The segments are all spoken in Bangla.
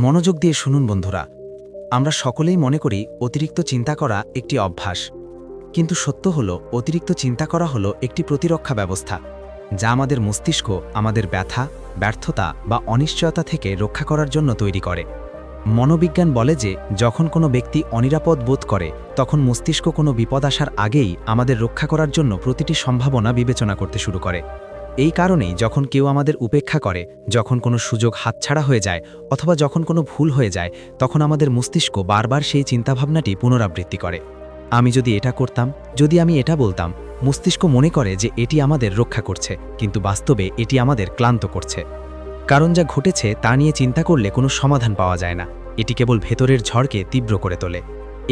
মনোযোগ দিয়ে শুনুন বন্ধুরা, আমরা সকলেই মনে করি অতিরিক্ত চিন্তা করা একটি অভ্যাস। কিন্তু সত্য হলো অতিরিক্ত চিন্তা করা হলো একটি প্রতিরক্ষা ব্যবস্থা, যা আমাদের মস্তিষ্ক আমাদের ব্যথা, ব্যর্থতা বা অনিশ্চয়তা থেকে রক্ষা করার জন্য তৈরি করে। মনোবিজ্ঞান বলে যে যখন কোনো ব্যক্তি অনিরাপদ বোধ করে তখন মস্তিষ্ক কোনো বিপদ আসার আগেই আমাদের রক্ষা করার জন্য প্রতিটি সম্ভাবনা বিবেচনা করতে শুরু করে। এই কারণেই যখন কেউ আমাদের উপেক্ষা করে, যখন কোনো সুযোগ হাতছাড়া হয়ে যায় অথবা যখন কোনো ভুল হয়ে যায়, তখন আমাদের মস্তিষ্ক বারবার সেই চিন্তাভাবনাটি পুনরাবৃত্তি করে। আমি যদি এটা করতাম, যদি আমি এটা বলতাম, মস্তিষ্ক মনে করে যে এটি আমাদের রক্ষা করছে, কিন্তু বাস্তবে এটি আমাদের ক্লান্ত করছে। কারণ যা ঘটেছে তা নিয়ে চিন্তা করলে কোনো সমাধান পাওয়া যায় না, এটি কেবল ভেতরের ঝড়কে তীব্র করে তোলে।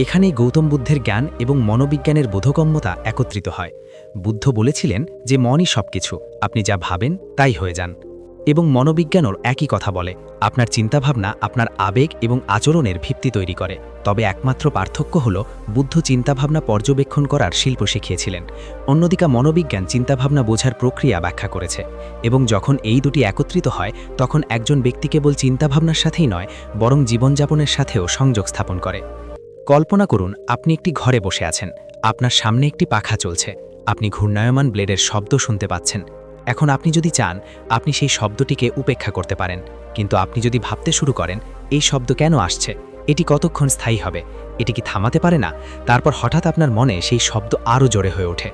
এখানেই গৌতম বুদ্ধের জ্ঞান এবং মনোবিজ্ঞানের বোধগম্যতা একত্রিত হয়। বুদ্ধ বলেছিলেন যে মনই সবকিছু, আপনি যা ভাবেন তাই হয়ে যান। এবং মনোবিজ্ঞানও একই কথা বলে, আপনার চিন্তাভাবনা আপনার আবেগ এবং আচরণের ভিত্তি তৈরি করে। তবে একমাত্র পার্থক্য হল বুদ্ধ চিন্তাভাবনা পর্যবেক্ষণ করার শিল্প শিখিয়েছিলেন, অন্যদিকে মনোবিজ্ঞান চিন্তাভাবনা বোঝার প্রক্রিয়া ব্যাখ্যা করেছে। এবং যখন এই দুটি একত্রিত হয় তখন একজন ব্যক্তি কেবল চিন্তাভাবনার সাথেই নয়, বরং জীবনযাপনের সাথেও সংযোগ স্থাপন করে। কল্পনা করুন আপনি একটি ঘরে বসে আছেন, আপনার সামনে একটি পাখা চলছে, আপনি ঘূর্ণায়মান ব্লেডের শব্দ শুনতে পাচ্ছেন। এখন আপনি যদি চান আপনি সেই শব্দটিকে উপেক্ষা করতে পারেন, কিন্তু আপনি যদি ভাবতে শুরু করেন এই শব্দ কেন আসছে, এটি কতক্ষণ স্থায়ী হবে, এটি কি থামাতে পারে না, তারপর হঠাৎ আপনার মনে সেই শব্দ আরও জোরে হয়ে ওঠে।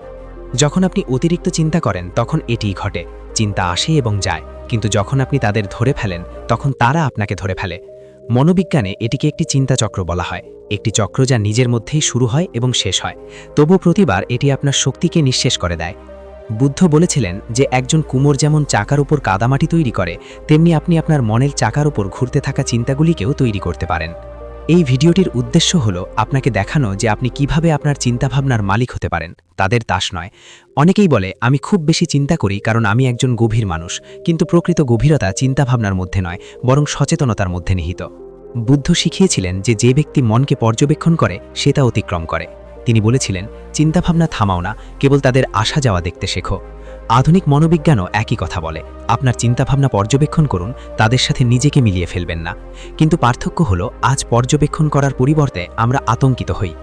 যখন আপনি অতিরিক্ত চিন্তা করেন তখন এটিই ঘটে, চিন্তা আসে এবং যায়, কিন্তু যখন আপনি তাদের ধরে ফেলেন তখন তারা আপনাকে ধরে ফেলে। মনোবিজ্ঞানে এটিকে একটি চিন্তা চক্র বলা হয়, একটি চক্র যা নিজের মধ্যেই শুরু হয় এবং শেষ হয়, তবু প্রতিবার এটি আপনার শক্তিকে নিঃশেষ করে দেয়। বুদ্ধ বলেছিলেন যে একজন কুমোর যেমন চাকার উপর কাদামাটি তৈরি করে, তেমনি আপনি আপনার মনের চাকার উপর ঘুরতে থাকা চিন্তাগুলিকেও তৈরি করতে পারেন। এই ভিডিওটির উদ্দেশ্য হলো আপনাকে দেখানো যে আপনি কিভাবে আপনার চিন্তাভাবনার মালিক হতে পারেন, তাদের দাস নয়। অনেকেই বলে আমি খুব বেশি চিন্তা করি কারণ আমি একজন গভীর মানুষ, কিন্তু প্রকৃত গভীরতা চিন্তাভাবনার মধ্যে নয়, বরং সচেতনতার মধ্যে নিহিত। বুদ্ধ শিখিয়েছিলেন যে যে ব্যক্তি মনকে পর্যবেক্ষণ করে সে তা অতিক্রম করে। তিনি বলেছিলেন চিন্তাভাবনা থামাও না, কেবল তাদের আসা যাওয়া দেখতে শেখো। আধুনিক মনোবিজ্ঞানও একই কথা বলে, আপনার চিন্তাভাবনা পর্যবেক্ষণ করুন, তাদের সাথে নিজেকে মিলিয়ে ফেলবেন না। কিন্তু পার্থক্য হলো আজ পর্যবেক্ষণ করার পরিবর্তে আমরা আতঙ্কিত হই।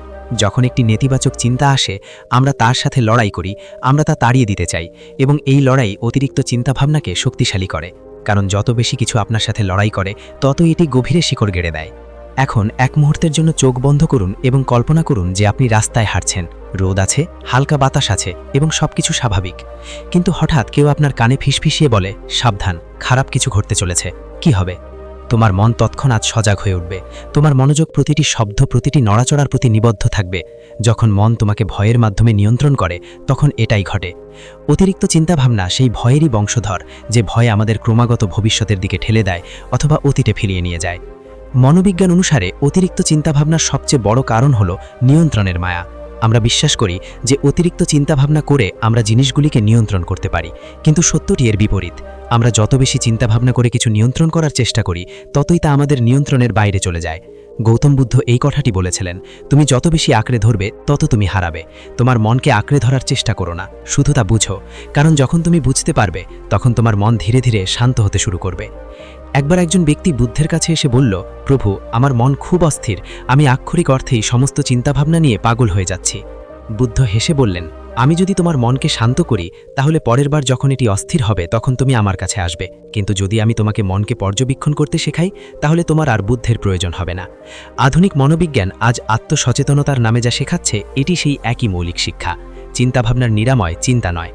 যখন একটি নেতিবাচক চিন্তা আসে আমরা তার সাথে লড়াই করি, আমরা তা তাড়িয়ে দিতে চাই, এবং এই লড়াই অতিরিক্ত চিন্তাভাবনাকে শক্তিশালী করে। কারণ যত বেশি কিছু আপনার সাথে লড়াই করে ততই এটি গভীরে শিকড় গেড়ে দেয়। এখন এক মুহূর্তের জন্য চোখ বন্ধ করুন এবং কল্পনা করুন যে আপনি রাস্তায় হাঁটছেন, রোদ আছে, হালকা বাতাস আছে এবং সবকিছু স্বাভাবিক। কিন্তু হঠাৎ কেউ আপনার কানে ফিসফিসিয়ে বলে, সাবধান, খারাপ কিছু ঘটতে চলেছে। কি হবে? তোমার মন তৎক্ষণাৎ সজাগ হয়ে উঠবে, তোমার মনোযোগ প্রতিটি শব্দ, প্রতিটি নড়াচড়ার প্রতি নিবদ্ধ থাকবে। যখন মন তোমাকে ভয়ের মাধ্যমে নিয়ন্ত্রণ করে তখন এটাই ঘটে। অতিরিক্ত চিন্তাভাবনা সেই ভয়েরই বংশধর, যে ভয় আমাদের ক্রমাগত ভবিষ্যতের দিকে ঠেলে দেয় অথবা অতীতে ফিরিয়ে নিয়ে যায়। মনোবিজ্ঞান অনুসারে অতিরিক্ত চিন্তাভাবনার সবচেয়ে বড় কারণ হল নিয়ন্ত্রণের মায়া। আমরা বিশ্বাস করি যে অতিরিক্ত চিন্তাভাবনা করে আমরা জিনিসগুলিকে নিয়ন্ত্রণ করতে পারি, কিন্তু সত্যটি এর বিপরীত। আমরা যত বেশি চিন্তাভাবনা করে কিছু নিয়ন্ত্রণ করার চেষ্টা করি ততই তা আমাদের নিয়ন্ত্রণের বাইরে চলে যায়। গৌতম বুদ্ধ এই কথাটি বলেছিলেন, তুমি যত বেশি আঁকড়ে ধরবে তত তুমি হারাবে। তোমার মনকে আঁকড়ে ধরার চেষ্টা করো না, শুধু তা বুঝো, কারণ যখন তুমি বুঝতে পারবে তখন তোমার মন ধীরে ধীরে শান্ত হতে শুরু করবে। একবার একজন ব্যক্তি বুদ্ধের কাছে এসে বলল, প্রভু, আমার মন খুব অস্থির, আমি আক্ষরিক অর্থেই সমস্ত চিন্তাভাবনা নিয়ে পাগল হয়ে যাচ্ছি। বুদ্ধ হেসে বললেন, আমি যদি তোমার মনকে শান্ত করি তাহলে পরের বার যখন এটি অস্থির হবে তখন তুমি আমার কাছে আসবে, কিন্তু যদি আমি তোমাকে মনকে পর্যবেক্ষণ করতে শেখাই তাহলে তোমার আর বুদ্ধের প্রয়োজন হবে না। আধুনিক মনোবিজ্ঞান আজ আত্মসচেতনতার নামে যা শেখাচ্ছে এটি সেই একই মৌলিক শিক্ষা। চিন্তাভাবনার নিরাময় চিন্তা নয়।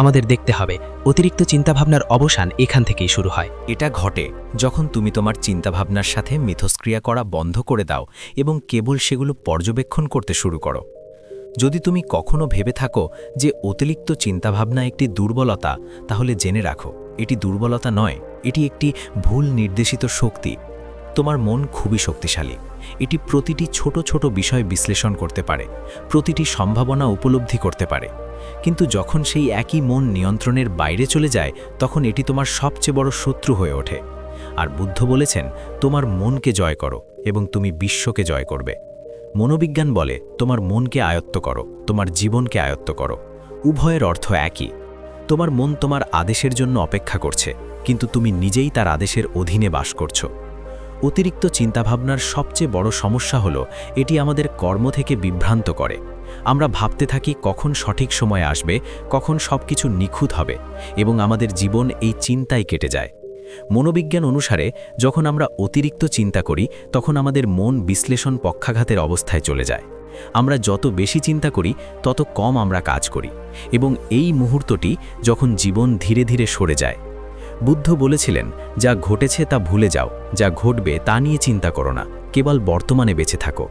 আমাদের দেখতে হবে অতিরিক্ত চিন্তাভাবনার অবসান এখান থেকেই শুরু হয়। এটা ঘটে যখন তুমি তোমার চিন্তাভাবনার সাথে মিথস্ক্রিয়া করা বন্ধ করে দাও এবং কেবল সেগুলো পর্যবেক্ষণ করতে শুরু করো। যদি তুমি কখনো ভেবে থাকো যে অতিরিক্ত চিন্তাভাবনা একটি দুর্বলতা, তাহলে জেনে রাখো এটি দুর্বলতা নয়, এটি একটি ভুল নির্দেশিত শক্তি। তোমার মন খুবই শক্তিশালী, এটি প্রতিটি ছোট ছোট বিষয় বিশ্লেষণ করতে পারে, প্রতিটি সম্ভাবনা উপলব্ধি করতে পারে। কিন্তু যখন সেই একই মন নিয়ন্ত্রণের বাইরে চলে যায় তখন এটি তোমার সবচেয়ে বড় শত্রু হয়ে ওঠে। আর বুদ্ধ বলেছেন, তোমার মনকে জয় করো এবং তুমি বিশ্বকে জয় করবে। মনোবিজ্ঞান বলে তোমার মনকে আয়ত্ত করো, তোমার জীবনকে আয়ত্ত করো। উভয়ের অর্থ একই। তোমার মন তোমার আদেশের জন্য অপেক্ষা করছে, কিন্তু তুমি নিজেই তার আদেশের অধীনে বাস করছো। অতিরিক্ত চিন্তাভাবনার সবচেয়ে বড় সমস্যা হলো এটি আমাদের কর্ম থেকে বিভ্রান্ত করে। আমরা ভাবতে থাকি কখন সঠিক সময় আসবে, কখন সবকিছু নিখুঁত হবে, এবং আমাদের জীবন এই চিন্তায় কেটে যায়। মনোবিজ্ঞান অনুসারে যখন আমরা অতিরিক্ত চিন্তা করি তখন আমাদের মন বিশ্লেষণ পক্ষাঘাতের অবস্থায় চলে যায়। আমরা যত বেশি চিন্তা করি তত কম আমরা কাজ করি, এবং এই মুহূর্তটি যখন জীবন ধীরে ধীরে সরে যায়। বুদ্ধ বলেছিলেন, যা ঘটেছে তা ভুলে যাও, যা ঘটবে তা নিয়ে চিন্তা করো না, কেবল বর্তমানে বেঁচে থাকো।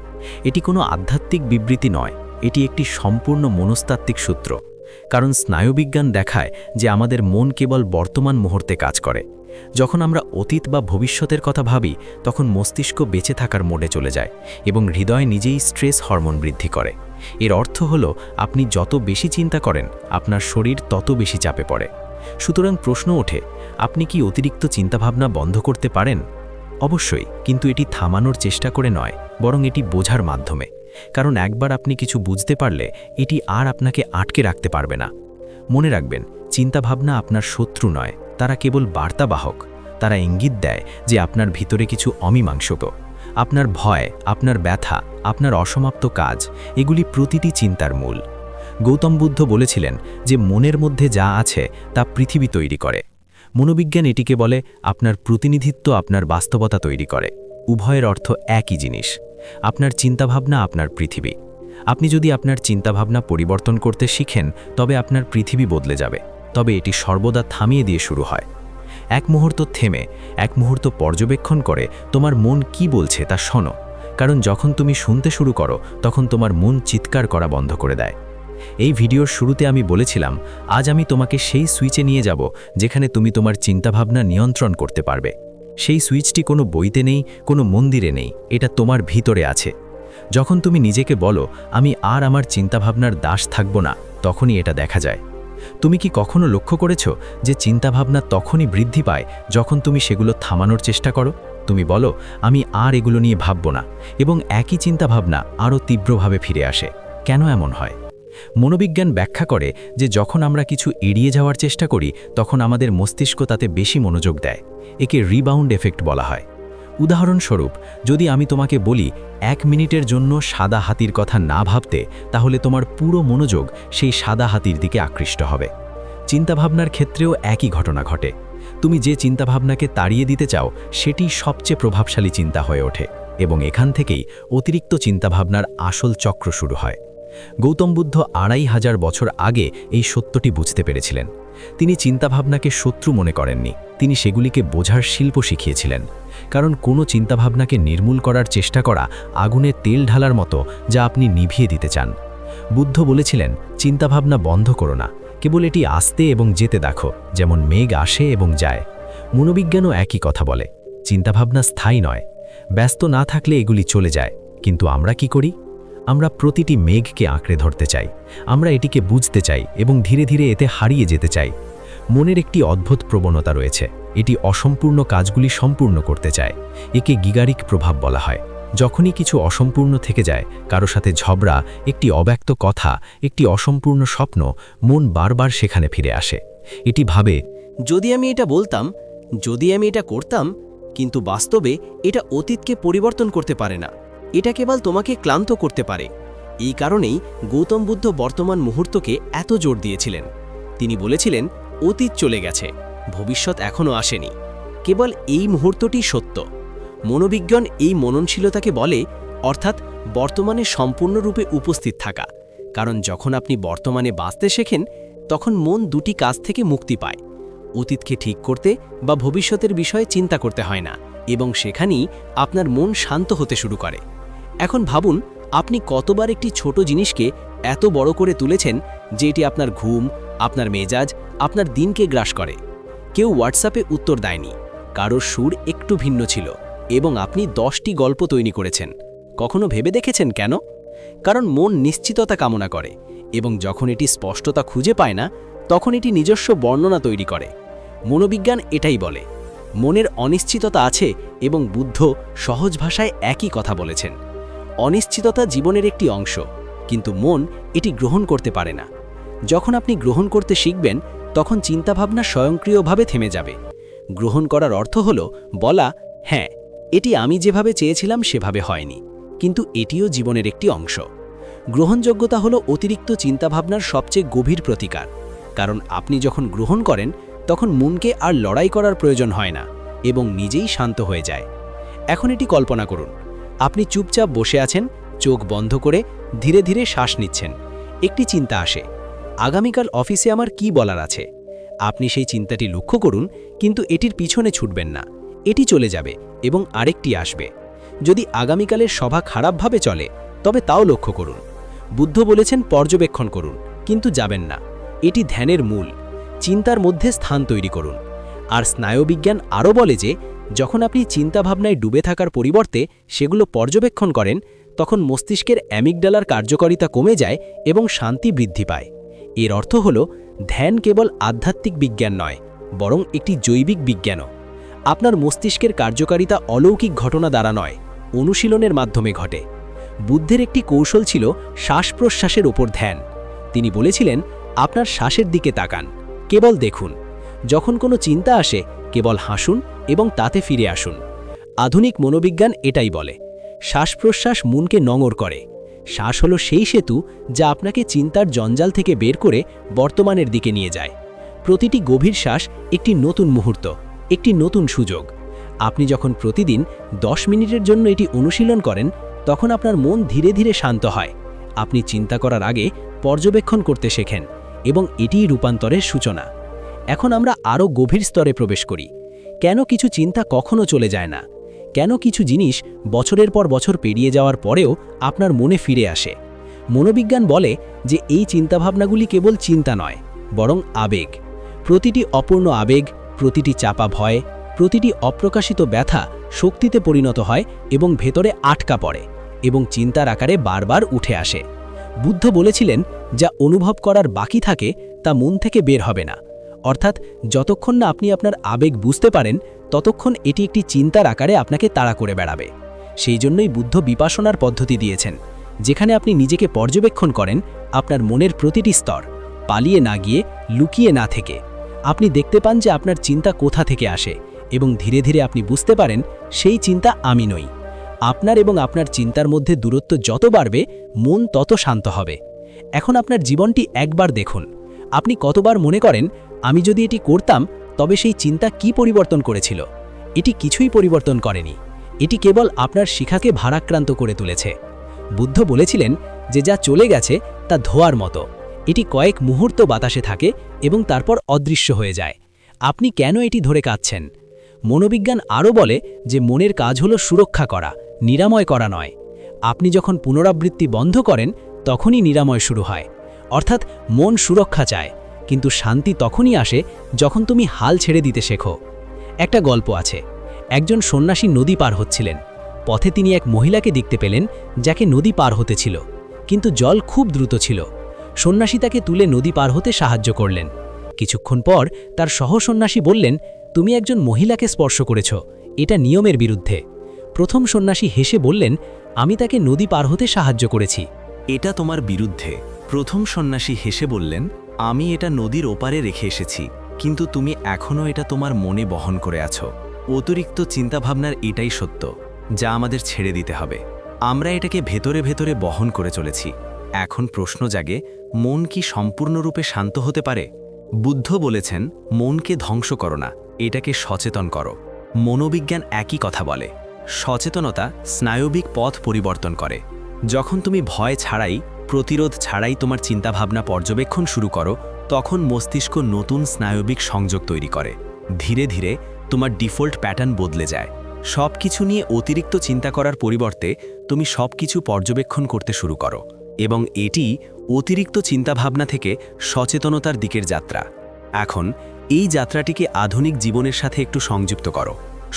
এটি কোনো আধ্যাত্মিক বিবৃতি নয়, এটি একটি সম্পূর্ণ মনস্তাত্ত্বিক সূত্র। কারণ স্নায়ুবিজ্ঞান দেখায় যে আমাদের মন কেবল বর্তমান মুহূর্তে কাজ করে। যখন আমরা অতীত বা ভবিষ্যতের কথা ভাবি তখন মস্তিষ্ক বেঁচে থাকার মোডে চলে যায় এবং হৃদয় নিজেই স্ট্রেস হরমোন বৃদ্ধি করে। এর অর্থ হলো আপনি যত বেশি চিন্তা করেন আপনার শরীর তত বেশি চাপে পড়ে। সুতরাং প্রশ্ন ওঠে, আপনি কি অতিরিক্ত চিন্তাভাবনা বন্ধ করতে পারেন? অবশ্যই, কিন্তু এটি থামানোর চেষ্টা করে নয়, বরং এটি বোঝার মাধ্যমে। কারণ একবার আপনি কিছু বুঝতে পারলে এটি আর আপনাকে আটকে রাখতে পারবে না। মনে রাখবেন, চিন্তাভাবনা আপনার শত্রু নয়, তারা কেবল বার্তাবাহক। তারা ইঙ্গিত দেয় যে আপনার ভিতরে কিছু অমীমাংসক। আপনার ভয়, আপনার ব্যথা, আপনার অসমাপ্ত কাজ, এগুলি প্রতিটি চিন্তার মূল। গৌতম বুদ্ধ বলেছিলেন যে মনের মধ্যে যা আছে তা পৃথিবী তৈরি করে। মনোবিজ্ঞান এটিকে বলে আপনার প্রতিনিধিত্ব আপনার বাস্তবতা তৈরি করে। উভয়ের অর্থ একই জিনিস। আপনার চিন্তাভাবনা আপনার পৃথিবী। আপনি যদি আপনার চিন্তাভাবনা পরিবর্তন করতে শিখেন তবে আপনার পৃথিবী বদলে যাবে। তবে এটি সর্বদা থামিয়ে দিয়ে শুরু হয়। এক মুহূর্ত থেমে, এক মুহূর্ত পর্যবেক্ষণ করে তোমার মন কি বলছে তা শোনো। কারণ যখন তুমি শুনতে শুরু করো তখন তোমার মন চিৎকার করা বন্ধ করে দেয়। এই ভিডিওর শুরুতে আমি বলেছিলাম, আজ আমি তোমাকে সেই সুইচে নিয়ে যাব যেখানে তুমি তোমার চিন্তাভাবনা নিয়ন্ত্রণ করতে পারবে। সেই সুইচটি কোনো বইতে নেই, কোনো মন্দিরে নেই, এটা তোমার ভিতরে আছে। যখন তুমি নিজেকে বলো আমি আর আমার চিন্তাভাবনার দাস থাকব না, তখনই এটা দেখা যায়। তুমি কি কখনো লক্ষ্য করেছ যে চিন্তাভাবনা তখনই বৃদ্ধি পায় যখন তুমি সেগুলো থামানোর চেষ্টা করো? তুমি বলো আমি আর এগুলো নিয়ে ভাবব না, এবং একই চিন্তাভাবনা আরও তীব্রভাবে ফিরে আসে। কেন এমন হয়? মনোবিজ্ঞান ব্যাখ্যা করে যে যখন আমরা কিছু এড়িয়ে যাওয়ার চেষ্টা করি তখন আমাদের মস্তিষ্ক তাতে বেশি মনোযোগ দেয়। একে রিবাউন্ড এফেক্ট বলা হয়। উদাহরণস্বরূপ, যদি আমি তোমাকে বলি 1 মিনিটের জন্য সাদা হাতির কথা না ভাবতে, তাহলে তোমার পুরো মনোযোগ সেই সাদা হাতির দিকে আকৃষ্ট হবে। চিন্তাভাবনার ক্ষেত্রেও একই ঘটনা ঘটে। তুমি যে চিন্তাভাবনাকে তাড়িয়ে দিতে চাও সেটি সবচেয়ে প্রভাবশালী চিন্তা হয়ে ওঠে, এবং এখান থেকেই অতিরিক্ত চিন্তাভাবনার আসল চক্র শুরু হয়। গৌতম বুদ্ধ 2500 বছর আগে এই সত্যটি বুঝতে পেরেছিলেন। তিনি চিন্তাভাবনাকে শত্রু মনে করেননি, তিনি সেগুলিকে বোঝার শিল্প শিখিয়েছিলেন। কারণ কোনো চিন্তাভাবনাকে নির্মূল করার চেষ্টা করা আগুনে তেল ঢালার মতো, যা আপনি নিভিয়ে দিতে চান। বুদ্ধ বলেছিলেন, চিন্তাভাবনা বন্ধ করো না, কেবল এটি আসতে এবং যেতে দেখো, যেমন মেঘ আসে এবং যায়। মনোবিজ্ঞানও একই কথা বলে, চিন্তাভাবনা স্থায়ী নয়। ব্যস্ত না থাকলে এগুলি চলে যায়, কিন্তু আমরা কি করি? আমরা প্রতিটি মেঘকে আঁকড়ে ধরতে চাই। আমরা এটিকে বুঝতে চাই এবং ধীরে ধীরে এতে হারিয়ে যেতে চাই। মনের একটি অদ্ভুত প্রবণতা রয়েছে, এটি অসম্পূর্ণ কাজগুলি সম্পূর্ণ করতে চায়। একে গিগারিক প্রভাব বলা হয়। যখনই কিছু অসম্পূর্ণ থেকে যায়, কারো সাথে ঝগড়া, একটি অব্যক্ত কথা, একটি অসম্পূর্ণ স্বপ্ন, মন বারবার সেখানে ফিরে আসে। এটি ভাবে, যদি আমি এটা বলতাম, যদি আমি এটা করতাম, কিন্তু বাস্তবে এটা অতীতকে পরিবর্তন করতে পারে না। এটা কেবল তোমাকে ক্লান্ত করতে পারে। এই কারণেই গৌতম বুদ্ধ বর্তমান মুহূর্তকে এত জোর দিয়েছিলেন। তিনি বলেছিলেন, অতীত চলে গেছে, ভবিষ্যৎ এখনও আসেনি, কেবল এই মুহূর্তটি সত্য। মনোবিজ্ঞান এই মননশীলতাকে বলে, অর্থাৎ বর্তমানে সম্পূর্ণরূপে উপস্থিত থাকা। কারণ যখন আপনি বর্তমানে বাঁচতে শেখেন তখন মন দুটি কাজ থেকে মুক্তি পায়। অতীতকে ঠিক করতে বা ভবিষ্যতের বিষয়ে চিন্তা করতে হয় না, এবং সেখানেই আপনার মন শান্ত হতে শুরু করে। এখন ভাবুন, আপনি কতবার একটি ছোট জিনিসকে এত বড় করে তুলেছেন যে এটি আপনার ঘুম, আপনার মেজাজ, আপনার দিনকে গ্রাস করে। কেউ হোয়াটসঅ্যাপে উত্তর দেয়নি, কারোর সুর একটু ভিন্ন ছিল, এবং আপনি 10টি গল্প তৈরি করেছেন। কখনো ভেবে দেখেছেন কেন? কারণ মন নিশ্চিততা কামনা করে, এবং যখন এটি স্পষ্টতা খুঁজে পায় না তখন এটি নিজস্ব বর্ণনা তৈরি করে। মনোবিজ্ঞান এটাই বলে, মনের অনিশ্চিততা আছে, এবং বুদ্ধ সহজ ভাষায় একই কথা বলেছেন। অনিশ্চিততা জীবনের একটি অংশ, কিন্তু মন এটি গ্রহণ করতে পারে না। যখন আপনি গ্রহণ করতে শিখবেন তখন চিন্তাভাবনা স্বয়ংক্রিয়ভাবে থেমে যাবে। গ্রহণ করার অর্থ হল বলা, হ্যাঁ এটি আমি যেভাবে চেয়েছিলাম সেভাবে হয়নি, কিন্তু এটিও জীবনের একটি অংশ। গ্রহণযোগ্যতা হলো অতিরিক্ত চিন্তাভাবনার সবচেয়ে গভীর প্রতিকার, কারণ আপনি যখন গ্রহণ করেন তখন মনকে আর লড়াই করার প্রয়োজন হয় না এবং নিজেই শান্ত হয়ে যায়। এখন এটি কল্পনা করুন, আপনি চুপচাপ বসে আছেন, চোখ বন্ধ করে ধীরে ধীরে শ্বাস নিচ্ছেন। একটি চিন্তা আসে, আগামীকাল অফিসে আমার কি বলার আছে। আপনি সেই চিন্তাটি লক্ষ্য করুন, কিন্তু এটির পিছনে ছুটবেন না। এটি চলে যাবে এবং আরেকটি আসবে। যদি আগামীকালের সভা খারাপভাবে চলে তবে তাও লক্ষ্য করুন। বুদ্ধ বলেছেন পর্যবেক্ষণ করুন, কিন্তু যাবেন না। এটি ধ্যানের মূল। চিন্তার মধ্যে স্থান তৈরি করুন। আর স্নায়ুবিজ্ঞান আরও বলে যে যখন আপনি চিন্তাভাবনায় ডুবে থাকার পরিবর্তে সেগুলো পর্যবেক্ষণ করেন, তখন মস্তিষ্কের অ্যামিগডালার কার্যকারিতা কমে যায় এবং শান্তি বৃদ্ধি পায়। এর অর্থ হল ধ্যান কেবল আধ্যাত্মিক বিজ্ঞান নয়, বরং একটি জৈবিক বিজ্ঞানও। আপনার মস্তিষ্কের কার্যকারিতা অলৌকিক ঘটনা দ্বারা নয়, অনুশীলনের মাধ্যমে ঘটে। বুদ্ধের একটি কৌশল ছিল শ্বাস প্রশ্বাসের ওপর ধ্যান। তিনি বলেছিলেন, আপনার শ্বাসের দিকে তাকান, কেবল দেখুন। যখন কোনো চিন্তা আসে কেবল হাসুন এবং তাতে ফিরে আসুন। আধুনিক মনোবিজ্ঞান এটাই বলে। শ্বাস প্রশ্বাস মনকে নঙর করে। শ্বাস হলো সেই সেতু যা আপনাকে চিন্তার জঞ্জাল থেকে বের করে বর্তমানের দিকে নিয়ে যায়। প্রতিটি গভীর শ্বাস একটি নতুন মুহূর্ত, একটি নতুন সুযোগ। আপনি যখন প্রতিদিন 10 মিনিটের জন্য এটি অনুশীলন করেন, তখন আপনার মন ধীরে ধীরে শান্ত হয়। আপনি চিন্তা করার আগে পর্যবেক্ষণ করতে শেখেন এবং এটিই রূপান্তরের সূচনা। এখন আমরা আরও গভীর স্তরে প্রবেশ করি। কেন কিছু চিন্তা কখনো চলে যায় না? কেন কিছু জিনিস বছরের পর বছর পেরিয়ে যাওয়ার পরেও আপনার মনে ফিরে আসে? মনোবিজ্ঞান বলে যে এই চিন্তাভাবনাগুলি কেবল চিন্তা নয়, বরং আবেগ। প্রতিটি অপূর্ণ আবেগ, প্রতিটি চাপা ভয়, প্রতিটি অপ্রকাশিত ব্যথা শক্তিতে পরিণত হয় এবং ভেতরে আটকা পড়ে এবং চিন্তার আকারে বারবার উঠে আসে। বুদ্ধ বলেছিলেন, যা অনুভব করার বাকি থাকে তা মন থেকে বের হবে না। অর্থাৎ যতক্ষণ না আপনি আপনার আবেগ বুঝতে পারেন, ততক্ষণ এটি একটি চিন্তার আকারে আপনাকে তাড়া করে বেড়াবে। সেই জন্যই বুদ্ধ বিপাশনার পদ্ধতি দিয়েছেন, যেখানে আপনি নিজেকে পর্যবেক্ষণ করেন, আপনার মনের প্রতিটি স্তর, পালিয়ে না গিয়ে, লুকিয়ে না থেকে। আপনি দেখতে পান যে আপনার চিন্তা কোথা থেকে আসে এবং ধীরে ধীরে আপনি বুঝতে পারেন সেই চিন্তা আমি নই। আপনার এবং আপনার চিন্তার মধ্যে দূরত্ব যত বাড়বে, মন তত শান্ত হবে। এখন আপনার জীবনটি একবার দেখুন। আপনি কতবার মনে করেন, আমি যদি এটি করতাম তবে সেই চিন্তা কি পরিবর্তন করেছিল? এটি কিছুই পরিবর্তন করেনি। এটি কেবল আপনার শিখাকে ভারাক্রান্ত করে তুলেছে। বুদ্ধ বলেছিলেন যে যা চলে গেছে তা ধোঁয়ার মতো। এটি কয়েক মুহূর্ত বাতাসে থাকে এবং তারপর অদৃশ্য হয়ে যায়। আপনি কেন এটি ধরে কাঁদছেন? মনোবিজ্ঞান আরও বলে যে মনের কাজ হলো সুরক্ষা করা, নিরাময় করা নয়। আপনি যখন পুনরাবৃত্তি বন্ধ করেন, তখনই নিরাময় শুরু হয়। অর্থাৎ মন সুরক্ষা চায়, কিন্তু শান্তি তখনই আসে যখন তুমি হাল ছেড়ে দিতে শেখো। একটা গল্প আছে। একজন সন্ন্যাসী নদী পার হচ্ছিলেন। পথে তিনি এক মহিলাকে দেখতে পেলেন, যাকে নদী পার হতে ছিল, কিন্তু জল খুব দ্রুত ছিল। সন্ন্যাসী তাকে তুলে নদী পার হতে সাহায্য করলেন। কিছুক্ষণ পর তার সহসন্ন্যাসী বললেন, তুমি একজন মহিলাকে স্পর্শ করেছ, এটা নিয়মের বিরুদ্ধে। প্রথম সন্ন্যাসী হেসে বললেন, আমি তাকে নদী পার হতে সাহায্য করেছি। এটা তোমার বিরুদ্ধে। প্রথম সন্ন্যাসী হেসে বললেন, আমি এটা নদীর ওপারে রেখে এসেছি, কিন্তু তুমি এখনও এটা তোমার মনে বহন করে আছো। অতিরিক্ত চিন্তাভাবনার এটাই সত্য, যা আমাদের ছেড়ে দিতে হবে। আমরা এটাকে ভেতরে ভেতরে বহন করে চলেছি। এখন প্রশ্ন জাগে, মন কি সম্পূর্ণরূপে শান্ত হতে পারে? বুদ্ধ বলেছেন, মনকে ধ্বংস করো না, এটাকে সচেতন করো। মনোবিজ্ঞান একই কথা বলে। সচেতনতা স্নায়বিক পথ পরিবর্তন করে। যখন তুমি ভয় ছাড়াই, প্রতিরোধ ছাড়াই তোমার চিন্তাভাবনা পর্যবেক্ষণ শুরু করো, তখন মস্তিষ্ক নতুন স্নায়বিক সংযোগ তৈরি করে। ধীরে ধীরে তোমার ডিফল্ট প্যাটার্ন বদলে যায়। সব কিছু নিয়ে অতিরিক্ত চিন্তা করার পরিবর্তে তুমি সব কিছু পর্যবেক্ষণ করতে শুরু করো, এবং এটি অতিরিক্ত চিন্তাভাবনা থেকে সচেতনতার দিকের যাত্রা। এখন এই যাত্রাটিকে আধুনিক জীবনের সাথে একটু সংযুক্ত করো।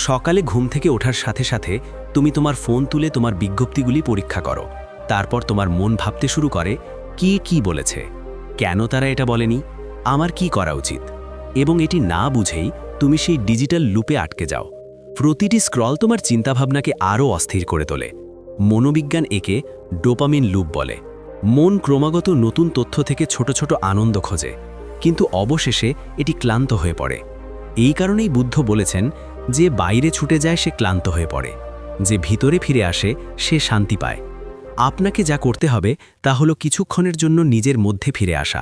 সকালে ঘুম থেকে ওঠার সাথে সাথে তুমি তোমার ফোন তুলে তোমার বিজ্ঞপ্তিগুলি পরীক্ষা করো। তারপর তোমার মন ভাবতে শুরু করে, কি বলেছে, কেন তারা এটা বলেনি, আমার কি করা উচিত। এবং এটি না বুঝেই তুমি সেই ডিজিটাল লুপে আটকে যাও। প্রতিটি স্ক্রল তোমার চিন্তাভাবনাকে আরও অস্থির করে তোলে। মনোবিজ্ঞান একে ডোপামিন লুপ বলে। মন ক্রমাগত নতুন তথ্য থেকে ছোট ছোট আনন্দ খোঁজে, কিন্তু অবশেষে এটি ক্লান্ত হয়ে পড়ে। এই কারণেই বুদ্ধ বলেছেন, যে বাইরে ছুটে যায় সে ক্লান্ত হয়ে পড়ে, যে ভিতরে ফিরে আসে সে শান্তি পায়। আপনাকে যা করতে হবে তা হলো কিছুক্ষণের জন্য নিজের মধ্যে ফিরে আসা।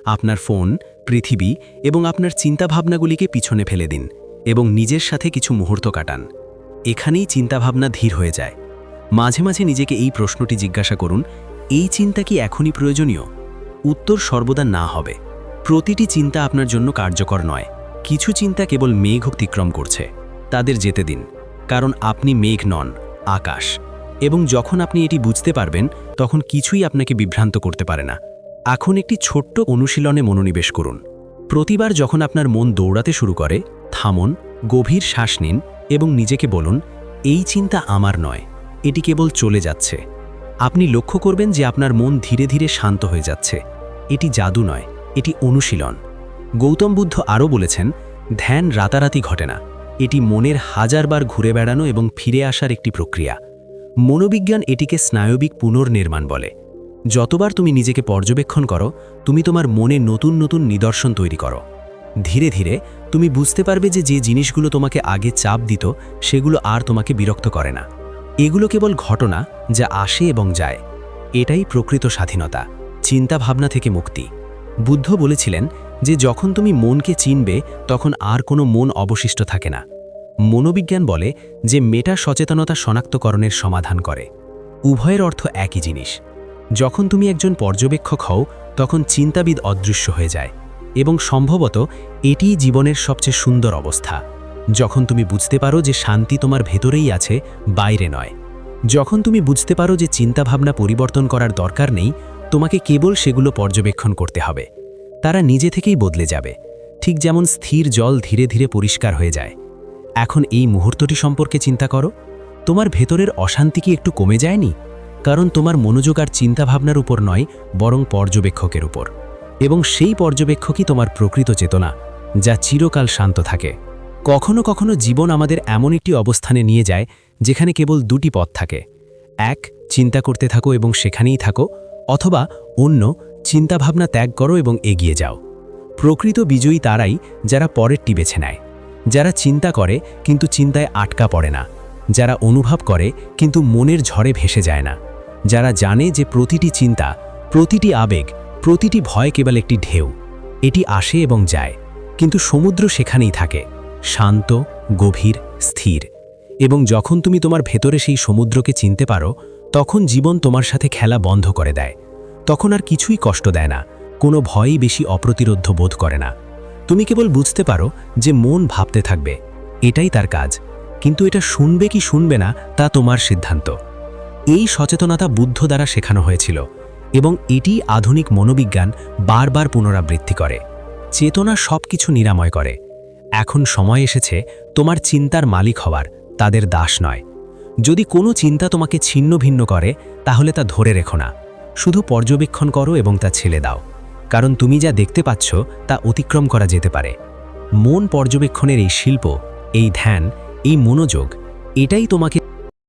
আপনার ফোন, পৃথিবী এবং আপনার চিন্তাভাবনাগুলিকে পিছনে ফেলে দিন এবং নিজের সাথে কিছু মুহূর্ত কাটান। এখানেই চিন্তাভাবনা ধীর হয়ে যায়। মাঝে মাঝে নিজেকে এই প্রশ্নটি জিজ্ঞাসা করুন, এই চিন্তা কি এখনই প্রয়োজনীয়? উত্তর সর্বদা না হবে। প্রতিটি চিন্তা আপনার জন্য কার্যকর নয়। কিছু চিন্তা কেবল মেঘ অতিক্রম করছে, তাদের যেতে দিন, কারণ আপনি মেঘ নন, আকাশ। এবং যখন আপনি এটি বুঝতে পারবেন তখন কিছুই আপনাকে বিভ্রান্ত করতে পারে না। এখন একটি ছোট্ট অনুশীলনে মনোনিবেশ করুন। প্রতিবার যখন আপনার মন দৌড়াতে শুরু করে, থামুন, গভীর শ্বাস নিন এবং নিজেকে বলুন, এই চিন্তা আমার নয়, এটি কেবল চলে যাচ্ছে। আপনি লক্ষ্য করবেন যে আপনার মন ধীরে ধীরে শান্ত হয়ে যাচ্ছে। এটি জাদু নয়, এটি অনুশীলন। গৌতম বুদ্ধ আরও বলেছেন, ধ্যান রাতারাতি ঘটে না, এটি মনের হাজারবার ঘুরে বেড়ানো এবং ফিরে আসার একটি প্রক্রিয়া। মনোবিজ্ঞান এটিকে স্নায়বিক পুনর্নির্মাণ বলে। যতবার তুমি নিজেকে পর্যবেক্ষণ করো, তুমি তোমার মনে নতুন নতুন নিদর্শন তৈরি করো। ধীরে ধীরে তুমি বুঝতে পারবে যে যে জিনিসগুলো তোমাকে আগে চাপ দিত সেগুলো আর তোমাকে বিরক্ত করে না। এগুলো কেবল ঘটনা যা আসে এবং যায়। এটাই প্রকৃত স্বাধীনতা, চিন্তা ভাবনা থেকে মুক্তি। বুদ্ধ বলেছিলেন যে যখন তুমি মনকে চিনবে তখন আর কোনো মন অবশিষ্ট থাকে না। মনোবিজ্ঞান বলে যে মেটা সচেতনতা শনাক্তকরণের সমাধান করে। উভয়ের অর্থ একই জিনিস। যখন তুমি একজন পর্যবেক্ষক হও তখন চিন্তাবিদ অদৃশ্য হয়ে যায় এবং সম্ভবত এটিই জীবনের সবচেয়ে সুন্দর অবস্থা। যখন তুমি বুঝতে পারো যে শান্তি তোমার ভেতরেই আছে, বাইরে নয়। যখন তুমি বুঝতে পারো যে চিন্তাভাবনা পরিবর্তন করার দরকার নেই, তোমাকে কেবল সেগুলো পর্যবেক্ষণ করতে হবে। তারা নিজে থেকেই বদলে যাবে, ঠিক যেমন স্থির জল ধীরে ধীরে পরিষ্কার হয়ে যায়। এখন এই মুহূর্তটি সম্পর্কে চিন্তা করো। তোমার ভেতরের অশান্তি কি একটু কমে যায়নি? কারণ তোমার মনোযোগ আর চিন্তাভাবনার উপর নয়, বরং পর্যবেক্ষকের উপর। এবং সেই পর্যবেক্ষকই তোমার প্রকৃত চেতনা, যা চিরকাল শান্ত থাকে। কখনো কখনো জীবন আমাদের এমন একটি অবস্থানে নিয়ে যায় যেখানে কেবল দুটি পথ থাকে। এক, চিন্তা করতে থাকো এবং সেখানেই থাকো, অথবা অন্য, চিন্তাভাবনা ত্যাগ করো এবং এগিয়ে যাও। প্রকৃত বিজয়ী তারাই যারা পরেরটি বেছে নেয়, যারা চিন্তা করে কিন্তু চিন্তায় আটকা পড়ে না, যারা অনুভব করে কিন্তু মনের ঝড়ে ভেসে যায় না, যারা জানে যে প্রতিটি চিন্তা, প্রতিটি আবেগ, প্রতিটি ভয় কেবল একটি ঢেউ। এটি আসে এবং যায়, কিন্তু সমুদ্র সেখানেই থাকে, শান্ত, গভীর, স্থির। এবং যখন তুমি তোমার ভেতরে সেই সমুদ্রকে চিনতে পারো, তখন জীবন তোমার সাথে খেলা বন্ধ করে দেয়। তখন আর কিছুই কষ্ট দেয় না, কোনো ভয়ই বেশি অপ্রতিরোধ্য বোধ করে না। তুমি কেবল বুঝতে পারো যে মন ভাবতে থাকবে, এটাই তার কাজ, কিন্তু এটা শুনবে কি শুনবে না তা তোমার সিদ্ধান্ত। এই সচেতনতা বুদ্ধ দ্বারা শেখানো হয়েছিল এবং এটি আধুনিক মনোবিজ্ঞান বারবার পুনরাবৃত্তি করে। চেতনা সব কিছু নিরাময় করে। এখন সময় এসেছে তোমার চিন্তার মালিক হওয়ার, তাদের দাস নয়। যদি কোনো চিন্তা তোমাকে ছিন্ন ভিন্ন করে, তাহলে তা ধরে রেখো না, শুধু পর্যবেক্ষণ করো এবং তা ছেড়ে দাও। কারণ তুমি যা দেখতে পাচ্ছ তা অতিক্রম করা যেতে পারে। মন পর্যবেক্ষণের এই শিল্প, এই ধ্যান, এই মনোযোগ, এটাই তোমাকে